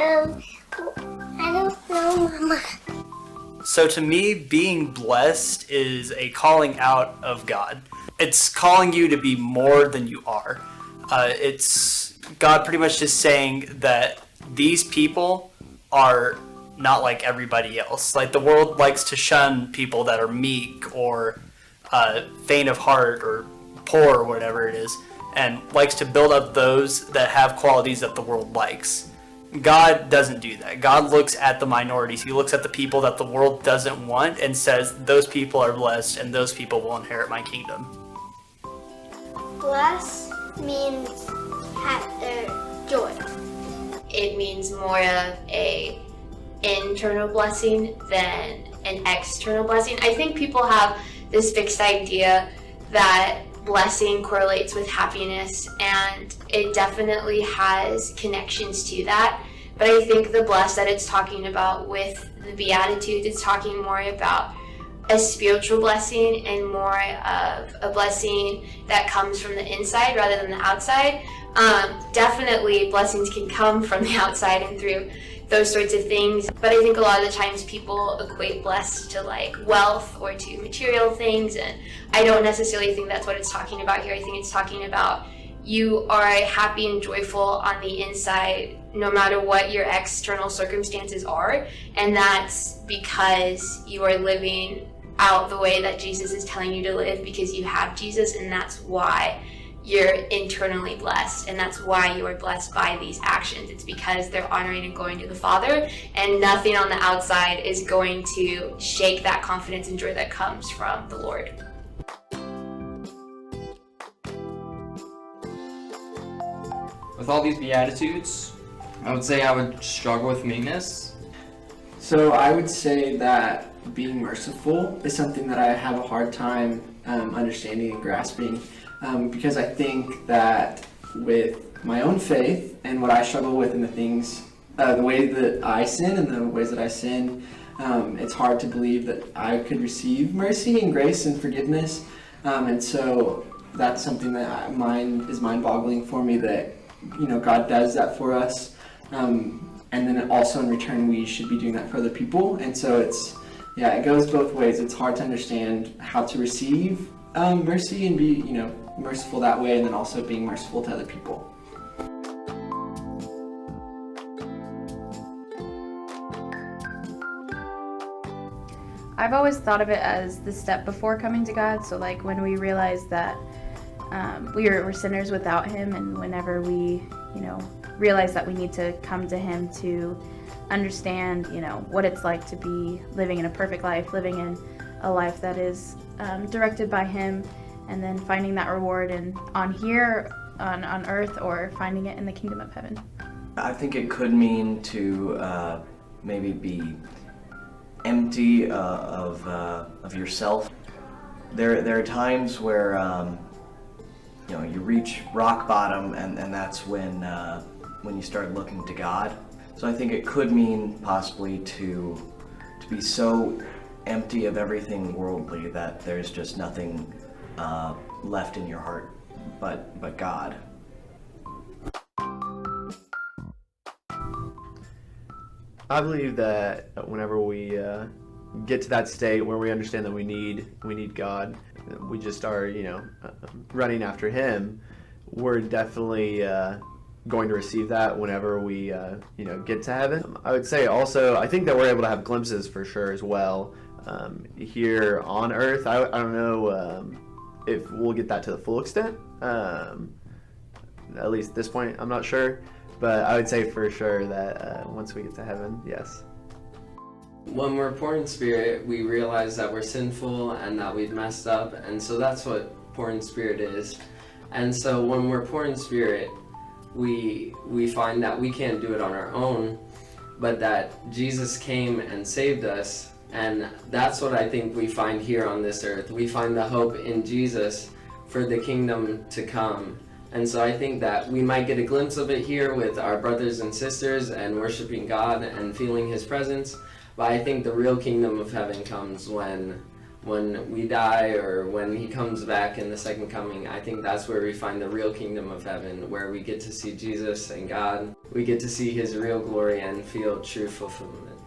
I don't know, Mama. So to me, being blessed is a calling out of God. It's calling you to be more than you are. It's God pretty much just saying that these people are not like everybody else. Like the world likes to shun people that are meek or faint of heart or poor or whatever it is, and likes to build up those that have qualities that the world likes. God doesn't do that. God looks at the minorities. He looks at the people that the world doesn't want and says, those people are blessed and those people will inherit my kingdom. Bless means joy. It means more of a internal blessing than an external blessing. I think people have this fixed idea that blessing correlates with happiness, and it definitely has connections to that. But I think the blessed that it's talking about with the Beatitudes, it's talking more about a spiritual blessing and more of a blessing that comes from the inside rather than the outside. Definitely blessings can come from the outside and through those sorts of things, but I think a lot of the times people equate blessed to like wealth or to material things, and I don't necessarily think that's what it's talking about here. I think it's talking about you are happy and joyful on the inside no matter what your external circumstances are, and that's because you are living out the way that Jesus is telling you to live because you have Jesus, and that's why you're internally blessed, and that's why you are blessed by these actions. It's because they're honoring and going to the Father, and nothing on the outside is going to shake that confidence and joy that comes from the Lord. With all these Beatitudes, I would say I would struggle with meekness. So I would say that being merciful is something that I have a hard time understanding and grasping. Because I think that with my own faith and what I struggle with and the things, the way that I sin and the ways that I sin, it's hard to believe that I could receive mercy and grace and forgiveness. And so that's something that is mind-boggling for me, that, God does that for us. And then also in return, we should be doing that for other people. And so it goes both ways. It's hard to understand how to receive mercy and be, merciful that way, and then also being merciful to other people. I've always thought of it as the step before coming to God. So like when we realize that we're sinners without Him, and whenever we, realize that we need to come to Him to understand, what it's like to be living in a perfect life, living in a life that is directed by Him, and then finding that reward on earth, or finding it in the kingdom of heaven. I think it could mean to maybe be empty of yourself. There are times where you reach rock bottom, and that's when you start looking to God. So I think it could mean possibly to be so empty of everything worldly that there's just nothing left in your heart but God. I believe that whenever we get to that state where we understand that we need God, we just are running after Him, we're definitely going to receive that whenever we get to heaven. I would say also, I think that we're able to have glimpses for sure as well here on earth. I don't know if we'll get that to the full extent. At least at this point, I'm not sure. But I would say for sure that once we get to heaven, yes. When we're poor in spirit, we realize that we're sinful and that we've messed up, and so that's what poor in spirit is. And so when we're poor in spirit, we find that we can't do it on our own, but that Jesus came and saved us, and that's what I think we find here on this earth. We find the hope in Jesus for the kingdom to come. And so I think that we might get a glimpse of it here with our brothers and sisters and worshiping God and feeling His presence. But I think the real kingdom of heaven comes when when we die or when he comes back in the second coming, I think that's where we find the real kingdom of heaven, where we get to see Jesus and God. We get to see his real glory and feel true fulfillment.